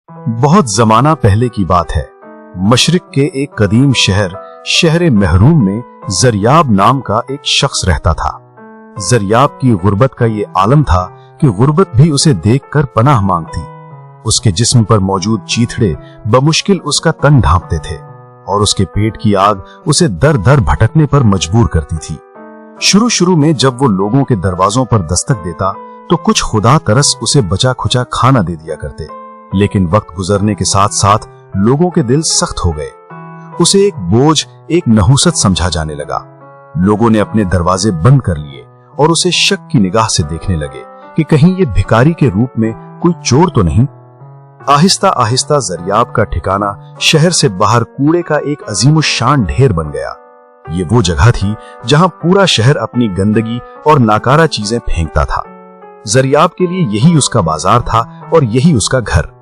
बहुत जमाना पहले की बात है। मशरिक के एक कदीम शहर महरूम में जरियाब नाम का एक शख्स रहता था। जरियाब की गुर्बत का ये आलम था कि गुर्बत भी उसे देखकर पनाह मांगती। उसके जिस्म पर मौजूद चीथड़े बमुश्किल उसका तन ढांपते थे और उसके पेट की आग उसे दर दर भटकने पर मजबूर करती थी। शुरू में जब वो लोगों के दरवाजों पर दस्तक देता तो कुछ खुदा तरस उसे बचा खुचा खाना दे दिया करते, लेकिन वक्त गुजरने के साथ साथ लोगों के दिल सख्त हो गए। उसे एक बोझ, एक नहुसत समझा जाने लगा। लोगों ने अपने दरवाजे बंद कर लिए और उसे शक की निगाह से देखने लगे कि कहीं ये भिखारी के रूप में कोई चोर तो नहीं। आहिस्ता आहिस्ता जरियाब का ठिकाना शहर से बाहर कूड़े का एक अजीमुशान ढेर बन गया। ये वो जगह थी जहां पूरा शहर अपनी गंदगी और नाकारा चीजें फेंकता था। जरियाब के लिए यही उसका बाजार था और यही उसका घर।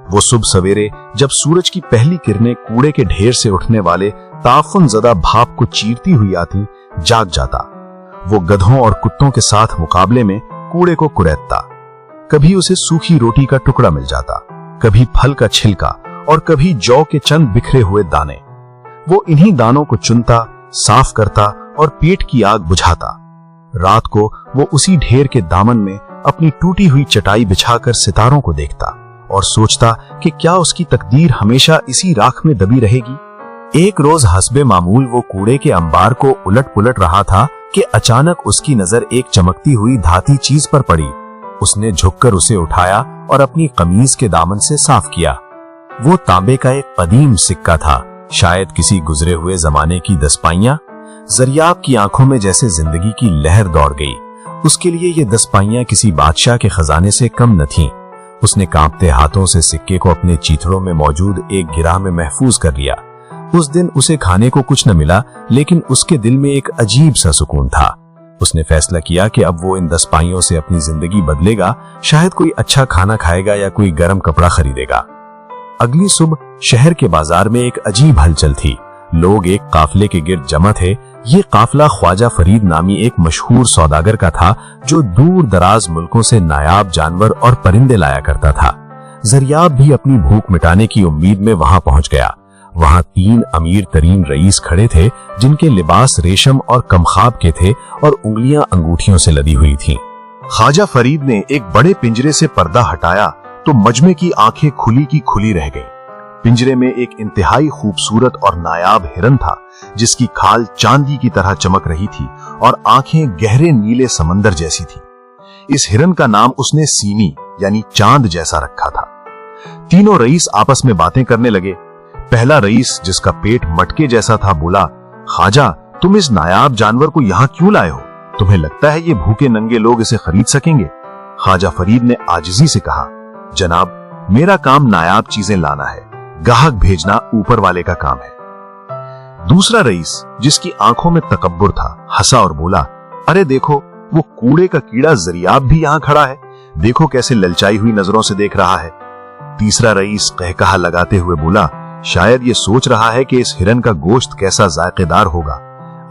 वो सुबह सवेरे जब सूरज की पहली किरणें कूड़े के ढेर से उठने वाले ताफुन ज़दा भाप को चीरती हुई आती, जाग जाता। वो गधों और कुत्तों के साथ मुकाबले में कूड़े को कुरेदता। कभी उसे सूखी रोटी का टुकड़ा मिल जाता, कभी फल का छिलका और कभी जौ के चंद बिखरे हुए दाने। वो इन्हीं दानों को चुनता, साफ करता और पेट की आग बुझाता। रात को वो उसी ढेर के दामन में अपनी टूटी हुई चटाई बिछाकर सितारों को देखता और सोचता कि क्या उसकी तकदीर हमेशा इसी राख में दबी रहेगी। एक रोज हस्बे मामूल वो कूड़े के अंबार को उलट पुलट रहा था कि अचानक उसकी नजर एक चमकती हुई धाती चीज पर पड़ी। उसने झुककर उसे उठाया और अपनी कमीज के दामन से साफ किया। वो तांबे का एक कदीम सिक्का था, शायद किसी गुजरे हुए जमाने की दसपाइयां। जरियाब की आंखों में जैसे जिंदगी की लहर दौड़ गई। उसके लिए ये दसपाइयां किसी बादशाह के खजाने से कम न थीं। उसने कांपते हाथों से सिक्के को अपने चीथड़ों में मौजूद एक गिराह में महफूज कर लिया। उस दिन उसे खाने को कुछ न मिला, लेकिन उसके दिल में एक अजीब सा सुकून था। उसने फैसला किया कि अब वो इन दसपाइयों से अपनी जिंदगी बदलेगा। शायद कोई अच्छा खाना खाएगा या कोई गर्म कपड़ा खरीदेगा। अगली सुबह शहर के बाजार में एक अजीब हलचल थी। लोग एक काफिले के गिर्द जमा थे। ये काफिला ख्वाजा फरीद नामी एक मशहूर सौदागर का था जो दूर दराज मुल्कों से नायाब जानवर और परिंदे लाया करता था। जरियाब भी अपनी भूख मिटाने की उम्मीद में वहां पहुंच गया। वहां 3 अमीर तरीन रईस खड़े थे जिनके लिबास रेशम और कमखाब के थे और उंगलियां अंगूठियों से लदी हुई थीं। ख्वाजा फरीद ने एक बड़े पिंजरे से पर्दा हटाया तो मजमे की आंखें खुली की खुली रह गईं। पिंजरे में एक इंतहाई खूबसूरत और नायाब हिरन था जिसकी खाल चांदी की तरह चमक रही थी और आंखें गहरे नीले समंदर जैसी थी। इस हिरन का नाम उसने सीनी यानी चांद जैसा रखा था। तीनों रईस आपस में बातें करने लगे। पहला रईस, जिसका पेट मटके जैसा था, बोला, ख्वाजा, तुम इस नायाब जानवर को यहाँ क्यों लाए हो? तुम्हें लगता है ये भूखे नंगे लोग इसे खरीद सकेंगे? ख्वाजा फरीद ने आजिजी से कहा, जनाब, मेरा काम नायाब चीजें लाना है, गाहक भेजना ऊपर वाले का काम है। दूसरा रईस, जिसकी आंखों में तकब्बुर था, हंसा और बोला, अरे देखो, वो कूड़े का कीड़ा जरियाब भी यहाँ खड़ा है। देखो कैसे ललचाई हुई नजरों से देख रहा है। तीसरा रईस कहकहा लगाते हुए बोला, शायद ये सोच रहा है कि इस हिरन का गोश्त कैसा जायकेदार होगा।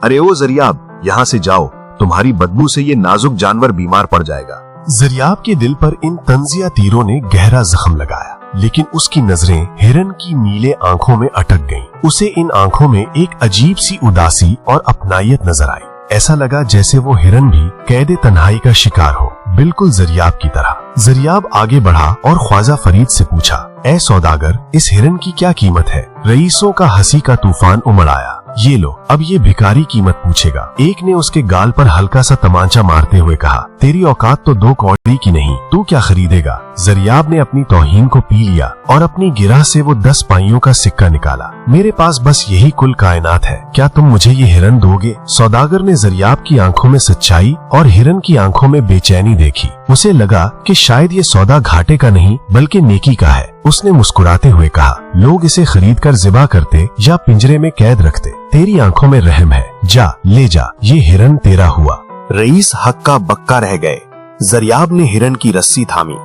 अरे ओ जरियाब, यहाँ से जाओ, तुम्हारी बदबू से ये नाजुक जानवर बीमार पड़ जाएगा। जरियाब के दिल पर इन तंजिया तीरों ने गहरा जख्म लगाया, लेकिन उसकी नजरें हिरन की नीले आंखों में अटक गईं। उसे इन आंखों में एक अजीब सी उदासी और अपनायत नजर आई। ऐसा लगा जैसे वो हिरन भी कैदे तन्हाई का शिकार हो, बिल्कुल जरियाब की तरह। जरियाब आगे बढ़ा और ख्वाजा फरीद से पूछा, ए सौदागर, इस हिरन की क्या कीमत है? रईसों का हंसी का तूफान उमड़ आया। ये लो, अब ये भिखारी कीमत पूछेगा। एक ने उसके गाल पर हल्का सा तमाचा मारते हुए कहा, तेरी औकात तो 2 कौड़ी की नहीं, तू क्या खरीदेगा? जरियाब ने अपनी तौहीन को पी लिया और अपनी गिरह से वो 10 पाइयों का सिक्का निकाला। मेरे पास बस यही कुल कायनात है, क्या तुम मुझे ये हिरन दोगे? सौदागर ने जरियाब की आंखों में सच्चाई और हिरन की आंखों में बेचैनी देखी। उसे लगा कि शायद ये सौदा घाटे का नहीं बल्कि नेकी का है। उसने मुस्कुराते हुए कहा, लोग इसे खरीद कर ज़िबा करते या पिंजरे में कैद रखते, तेरी आंखों में रहम है, जा ले जा, ये हिरन तेरा हुआ। रईस हक्का बक्का रह गए। जरियाब ने हिरन की रस्सी थामी।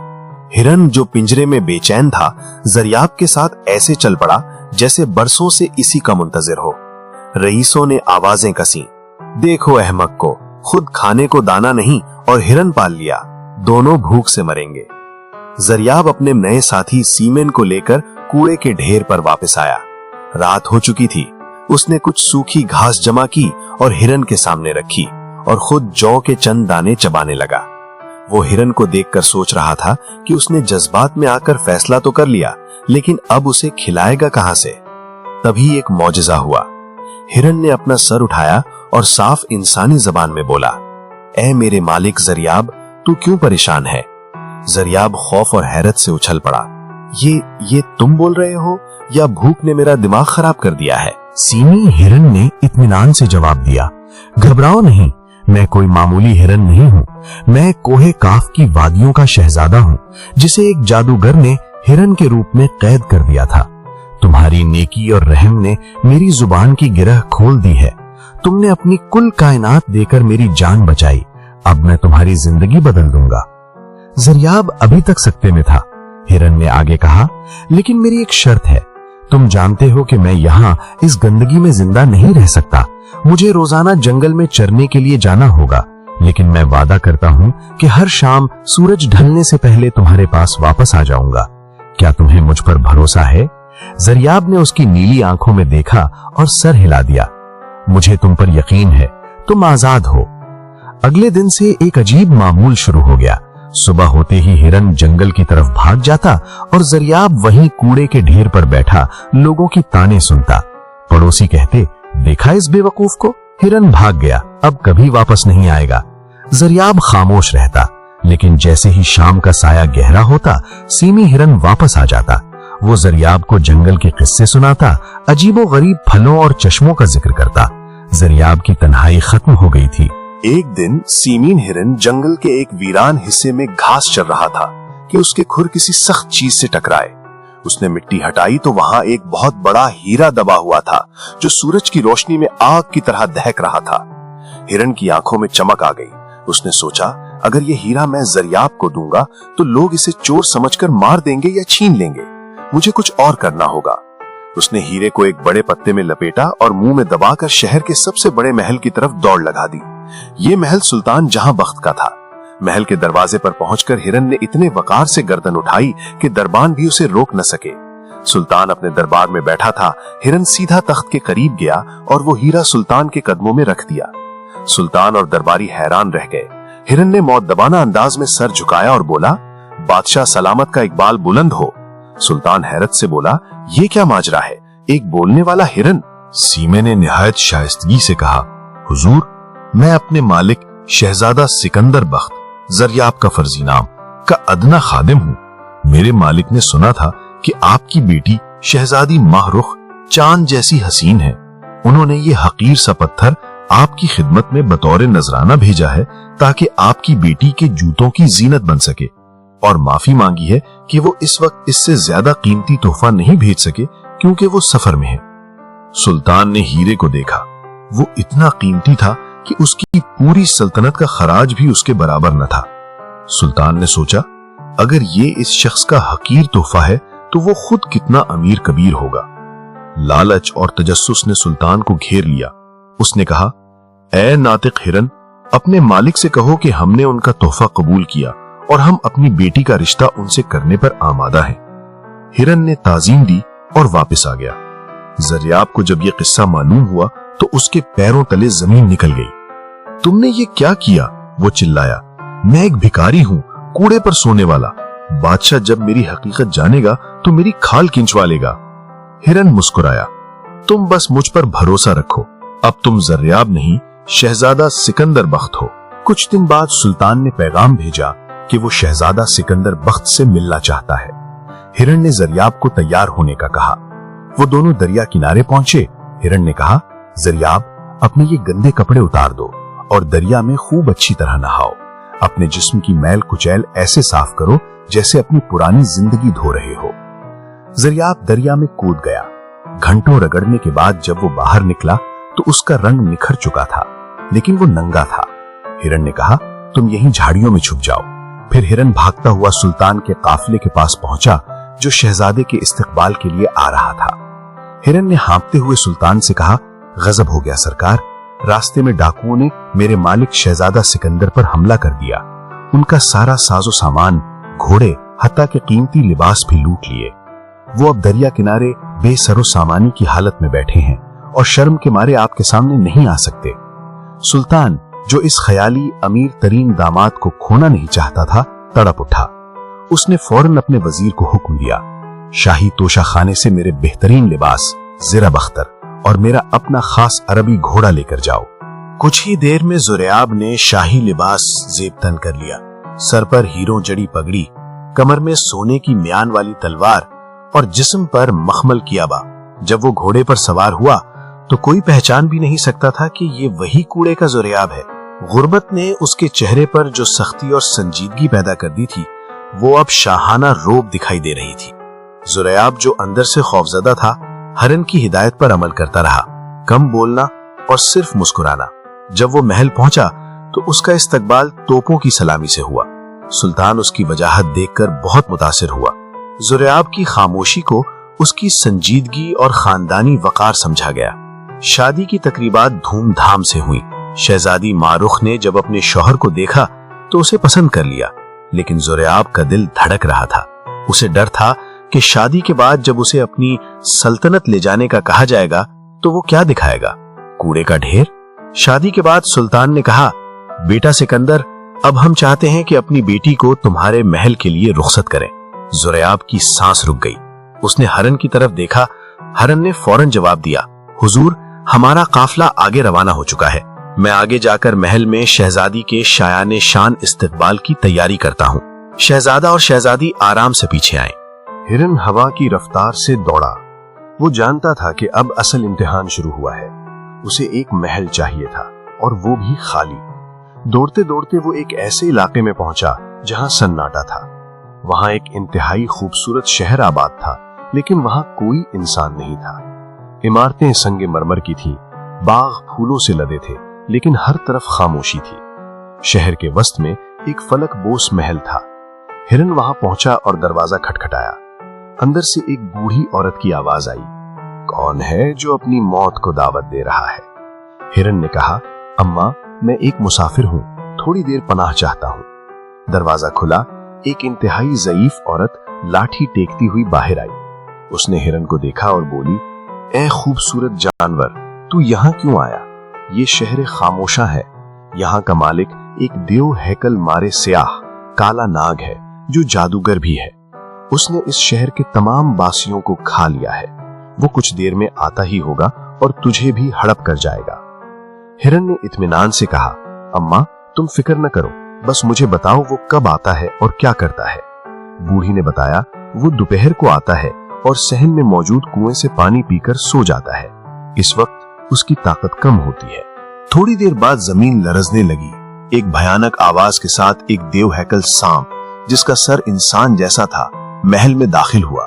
हिरन, जो पिंजरे में बेचैन था, जरियाब के साथ ऐसे चल पड़ा जैसे बरसों से इसी का मुंतजिर हो। रईसों ने आवाजें कसी, देखो अहमक को, खुद खाने को दाना नहीं और हिरन पाल लिया, दोनों भूख से मरेंगे। जरियाब अपने नए साथी सीमेन को लेकर कूड़े के ढेर पर वापस आया। रात हो चुकी थी। उसने कुछ सूखी घास जमा की और हिरन के सामने रखी और खुद जौ के चंद दाने चबाने लगा। वो हिरन को देखकर सोच रहा था कि उसने जज्बात में आकर फैसला तो कर लिया, लेकिन अब उसे खिलाएगा कहां से। तभी एक मौजज़ा हुआ। हिरन ने अपना सर उठाया और साफ इंसानी जबान में बोला, ऐ मेरे मालिक जरियाब, तू क्यों परेशान है? जरियाब खौफ और हैरत से उछल पड़ा। ये तुम बोल रहे हो या भूख ने मेरा दिमाग खराब कर दिया है? सीमी हिरन ने इत्मीनान से जवाब दिया, घबराओ नहीं, मैं कोई मामूली हिरन नहीं हूँ। मैं कोहे काफ की वादियों का शहजादा हूँ, जिसे एक जादूगर ने हिरन के रूप में कैद कर दिया था। तुम्हारी नेकी और रहम ने मेरी जुबान की गिरह खोल दी है। तुमने अपनी कुल कायनात देकर मेरी जान बचाई। अब मैं तुम्हारी जिंदगी बदल दूंगा। जरियाब अभी तक सकते में था। हिरन ने आगे कहा, लेकिन मेरी एक शर्त है। तुम जानते हो कि मैं यहाँ इस गंदगी में जिंदा नहीं रह सकता। मुझे रोजाना जंगल में चरने के लिए जाना होगा, लेकिन मैं वादा करता हूँ कि हर शाम सूरज ढलने से पहले तुम्हारे पास वापस आ जाऊंगा। क्या तुम्हें मुझ पर भरोसा है? जरियाब ने उसकी नीली आंखों में देखा और सर हिला दिया। मुझे तुम पर यकीन है, तुम आजाद हो। अगले दिन से एक अजीब मामूल शुरू हो गया। सुबह होते ही हिरन जंगल की तरफ भाग जाता और जरियाब वहीं कूड़े के ढेर पर बैठा लोगों की ताने सुनता। पड़ोसी कहते, देखा इस बेवकूफ को, हिरन भाग गया, अब कभी वापस नहीं आएगा। जरियाब खामोश रहता, लेकिन जैसे ही शाम का साया गहरा होता, सीमी हिरन वापस आ जाता। वो जरियाब को जंगल के किस्से सुनाता, अजीबो गरीब फलों और चश्मों का जिक्र करता। जरियाब की तन्हाई खत्म हो गई थी। एक दिन सीमीन हिरन जंगल के एक वीरान हिस्से में घास चर रहा था कि उसके खुर किसी सख्त चीज से टकराए। उसने मिट्टी हटाई तो वहां एक बहुत बड़ा हीरा दबा हुआ था, जो सूरज की रोशनी में आग की तरह दहक रहा था। हिरन की आंखों में चमक आ गई। उसने सोचा, अगर ये हीरा मैं जरियाब को दूंगा तो लोग इसे चोर समझकर मार देंगे या छीन लेंगे। मुझे कुछ और करना होगा। उसने हीरे को एक बड़े पत्ते में लपेटा और मुंह में दबाकर शहर के सबसे बड़े महल की तरफ दौड़ लगा दी। ये महल सुल्तान जहां बख्त का था। महल के दरवाजे पर पहुंचकर हिरन ने इतने वकार से गर्दन उठाई कि दरबान भी उसे रोक न सके। सुल्तान अपने दरबार में बैठा था। हिरन सीधा तख्त के करीब गया और वो हीरा सुल्तान के कदमों में रख दिया। सुल्तान और दरबारी हैरान रह गए। हिरन ने मौतदबाना अंदाज में सर झुकाया और बोला, बादशाह सलामत का इकबाल बुलंद हो। सुल्तान हैरत से बोला, ये क्या माजरा है, एक बोलने वाला हिरन? सीमे ने निहायत शाइस्तगी से कहा, हुजूर, मैं अपने मालिक शहजादा सिकंदर बख्त जरियाब का फर्जी नाम का अदना खादिम हूँ। मेरे मालिक ने सुना था कि आपकी बेटी शहजादी माहरुख चांद जैसी हसीन है। उन्होंने ये हकीर सा पत्थर आपकी खिदमत में बतौर नजराना भेजा है ताकि आपकी बेटी के जूतों की जीनत बन सके, और माफी मांगी है कि वो इस वक्त इससे ज्यादा कीमती तोहफा नहीं भेज सके क्योंकि वो सफर में है। सुल्तान ने हीरे को देखा। वो इतना कीमती था कि उसकी पूरी सल्तनत का खराज भी उसके बराबर न था। सुल्तान ने सोचा, अगर ये इस शख्स का हकीर तोहफा है तो वो खुद कितना अमीर कबीर होगा। लालच और तजस्सुस ने सुल्तान को घेर लिया। उसने कहा, ऐ नातिक हिरन, अपने मालिक से कहो कि हमने उनका तोहफा कबूल किया और हम अपनी बेटी का रिश्ता उनसे करने पर आमादा हैं। हिरन ने ताजीम दी और वापस आ गया। जरियाब को जब यह किस्सा मालूम हुआ तो उसके पैरों तले जमीन निकल गई। तुमने ये क्या किया? वो चिल्लाया। मैं एक भिखारी हूं, कूड़े पर सोने वाला। बादशाह जब मेरी हकीकत जानेगा तो मेरी खाल खिंचवा लेगा। हिरन मुस्कुराया, तुम बस मुझ पर भरोसा रखो। अब तुम जरियाब नहीं, शहजादा सिकंदर बख्त हो। कुछ दिन बाद सुल्तान ने पैगाम भेजा कि वो शहजादा सिकंदर बख्त से मिलना चाहता है। हिरन ने जरियाब को तैयार होने का कहा। वो दोनों दरिया किनारे पहुंचे। हिरन ने कहा, जरियाब, अपने ये गंदे कपड़े उतार दो और दरिया में खूब अच्छी तरह नहाओ। अपने जिस्म की मैल कुचैल ऐसे साफ करो जैसे अपनी पुरानी जिंदगी धो रहे हो। जरियाब दरिया में कूद गया। घंटों रगड़ने के बाद जब वो बाहर निकला तो उसका रंग निखर चुका था, लेकिन वो नंगा था। हिरन ने कहा, तुम यहीं झाड़ियों में छुप जाओ। फिर हिरन भागता हुआ सुल्तान के काफिले के पास पहुंचा, जो शहजादे के इस्तकबाल के लिए आ रहा था। हिरन ने हाँफते हुए सुल्तान से कहा, गजब हो गया सरकार, रास्ते में डाकुओं ने मेरे मालिक शहजादा सिकंदर पर हमला कर दिया। उनका सारा साजो सामान घोड़े हत्ता के कीमती लिबास भी लूट लिए। वो अब दरिया किनारे बेसरो सामानी की हालत में बैठे हैं और शर्म के मारे आपके सामने नहीं आ सकते। सुल्तान, जो इस ख्याली अमीर तरीन दामाद को खोना नहीं चाहता था, तड़प उठा। उसने फौरन अपने वजीर को हुक्म दिया, शाही तोशा खाने से मेरे बेहतरीन लिबास, ज़िरा बख्तर और मेरा अपना खास अरबी घोड़ा लेकर जाओ। कुछ ही देर में ज़ुरैयाब ने शाही लिबास जेब तन कर लिया। सर पर हीरों जड़ी पगड़ी, कमर में सोने की म्यान वाली तलवार और जिस्म पर मखमल कियाबा। जब वो घोड़े पर सवार हुआ तो कोई पहचान भी नहीं सकता था कि ये वही कूड़े का ज़ुरैयाब है। गुर्बत ने उसके चेहरे पर जो सख्ती और संजीदगी पैदा कर दी थी, वो अब शाहाना रोब दिखाई दे रही थी। ज़ुरैयाब, जो अंदर से खौफजदा था, हरन की हिदायत पर अमल करता रहा, कम बोलना और सिर्फ मुस्कुराना। जब वो महल पहुंचा तो उसका इस्तकबाल तोपों की सलामी से हुआ। सुल्तान उसकी वजाहत देखकर बहुत मुतासिर हुआ। ज़ुरैयाब की खामोशी को उसकी संजीदगी और खानदानी वकार समझा गया। शादी की तकरीबात धूमधाम से हुई। शहजादी मारुख ने जब अपने शौहर को देखा तो उसे पसंद कर लिया, लेकिन ज़ुरैयाब का दिल धड़क रहा था। उसे डर था कि शादी के बाद जब उसे अपनी सल्तनत ले जाने का कहा जाएगा तो वो क्या दिखाएगा, कूड़े का ढेर। शादी के बाद सुल्तान ने कहा, बेटा सिकंदर, अब हम चाहते हैं कि अपनी बेटी को तुम्हारे महल के लिए रुखसत करें। ज़ुरैयाब की सांस रुक गई। उसने हरन की तरफ देखा। हरन ने फौरन जवाब दिया, हुजूर, हमारा काफिला आगे रवाना हो चुका है। मैं आगे जाकर महल में शहजादी के शायाने शान इस्तकबाल की तैयारी करता हूँ। शहजादा और शहजादी आराम से पीछे आए। हिरन हवा की रफ्तार से दौड़ा। वो जानता था कि अब असल इम्तिहान शुरू हुआ है। उसे एक महल चाहिए था और वो भी खाली। दौड़ते दौड़ते वो एक ऐसे इलाके में पहुंचा जहां सन्नाटा था। वहां एक इंतहाई खूबसूरत शहर आबाद था, लेकिन वहां कोई इंसान नहीं था। इमारतें संगे मरमर की थीं, बाग फूलों से लदे थे, लेकिन हर तरफ खामोशी थी। शहर के वस्त में एक फलक बोस महल था। हिरन वहां पहुंचा और दरवाजा खटखटाया। अंदर से एक बूढ़ी औरत की आवाज आई, कौन है जो अपनी मौत को दावत दे रहा है? हिरन ने कहा, अम्मा, मैं एक मुसाफिर हूं, थोड़ी देर पनाह चाहता हूं। दरवाजा खुला। एक इंतहाई ज़ईफ औरत लाठी टेकती हुई बाहर आई। उसने हिरन को देखा और बोली, ए खूबसूरत जानवर, तू यहाँ क्यों आया? ये शहर खामोशा है। यहाँ का मालिक एक देव हैकल मारे स्याह काला नाग है, जो जादूगर भी है। उसने इस शहर के तमाम बासियों को खा लिया है। वो कुछ देर में आता ही होगा और तुझे भी हड़प कर जाएगा। हिरन ने इत्मीनान से कहा, अम्मा, तुम फिक्र न करो, बस मुझे बताओ वो कब आता है और क्या करता है। बूढ़ी ने बताया, वो दोपहर को आता है और सहन में मौजूद कुएं से पानी पीकर सो जाता है। इस वक्त उसकी ताकत कम होती है। थोड़ी देर बाद जमीन लरजने लगी। एक भयानक आवाज के साथ एक देव हैकल सांप, जिसका सर इंसान जैसा था, महल में दाखिल हुआ।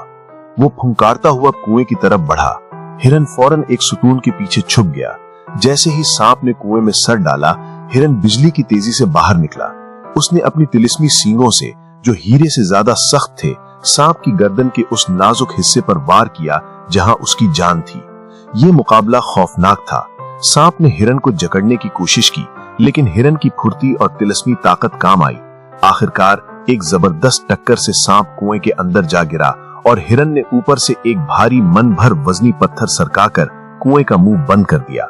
वो फुंकारता हुआ कुएं की तरफ बढ़ा। हिरन फौरन एक सुतून के पीछे छुप गया। जैसे ही सांप ने कुएं में सर डाला, हिरन बिजली की तेजी से बाहर निकला। उसने अपनी तिलिस्मी सींगों से, जो हीरे से ज्यादा सख्त थे, सांप की गर्दन के उस नाजुक हिस्से पर वार किया जहां उसकी जान थी। ये मुकाबला खौफनाक था। सांप ने हिरन को जकड़ने की कोशिश की, लेकिन हिरन की फुर्ती और तिलिस्मी ताकत काम आई। आखिरकार एक जबरदस्त टक्कर से सांप कुएं के अंदर जा गिरा और हिरन ने ऊपर से एक भारी मन भर वजनी पत्थर सरकाकर कुएं का मुंह बंद कर दिया।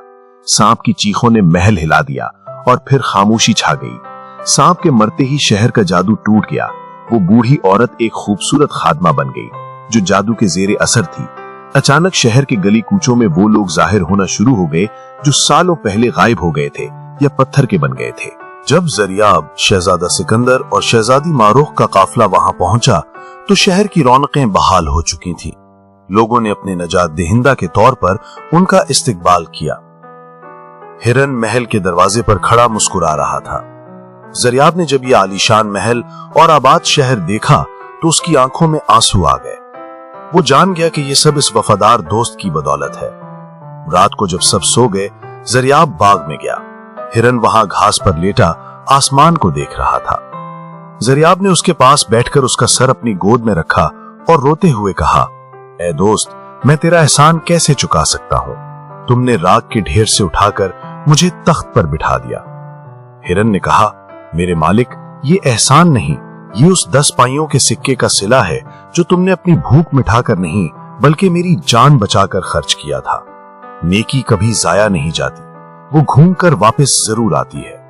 सांप की चीखों ने महल हिला दिया और फिर खामोशी छा गई। सांप के मरते ही शहर का जादू टूट गया। वो बूढ़ी औरत एक खूबसूरत खादमा बन गई, जो जादू के जेरे असर थी। अचानक शहर के गली कूचों में वो लोग जाहिर होना शुरू हो गए जो सालों पहले गायब हो गए थे या पत्थर के बन गए थे। जब ज़रियाब, शहजादा सिकंदर और शहजादी मारुख का काफिला वहां पहुंचा तो शहर की रौनकें बहाल हो चुकी थीं। लोगों ने अपने नजात दहिंदा के तौर पर उनका इस्तकबाल किया। हिरन महल के दरवाजे पर खड़ा मुस्कुरा रहा था। ज़रियाब ने जब ये आलीशान महल और आबाद शहर देखा तो उसकी आंखों में आंसू आ गए। वो जान गया कि ये सब इस वफादार दोस्त की बदौलत है। रात को जब सब सो गए, ज़रियाब बाग में गया। हिरन वहां घास पर लेटा आसमान को देख रहा था। ज़रियाब ने उसके पास बैठकर उसका सर अपनी गोद में रखा और रोते हुए कहा, ए दोस्त, मैं तेरा एहसान कैसे चुका सकता हूं? तुमने राख के ढेर से उठाकर मुझे तख्त पर बिठा दिया। हिरन ने कहा, मेरे मालिक, ये एहसान नहीं, ये उस 10 पाइयों के सिक्के का सिला है जो तुमने अपनी भूख मिटाकर नहीं बल्कि मेरी जान बचाकर खर्च किया था। नेकी कभी जाया नहीं जाती, वो घूमकर वापस जरूर आती है।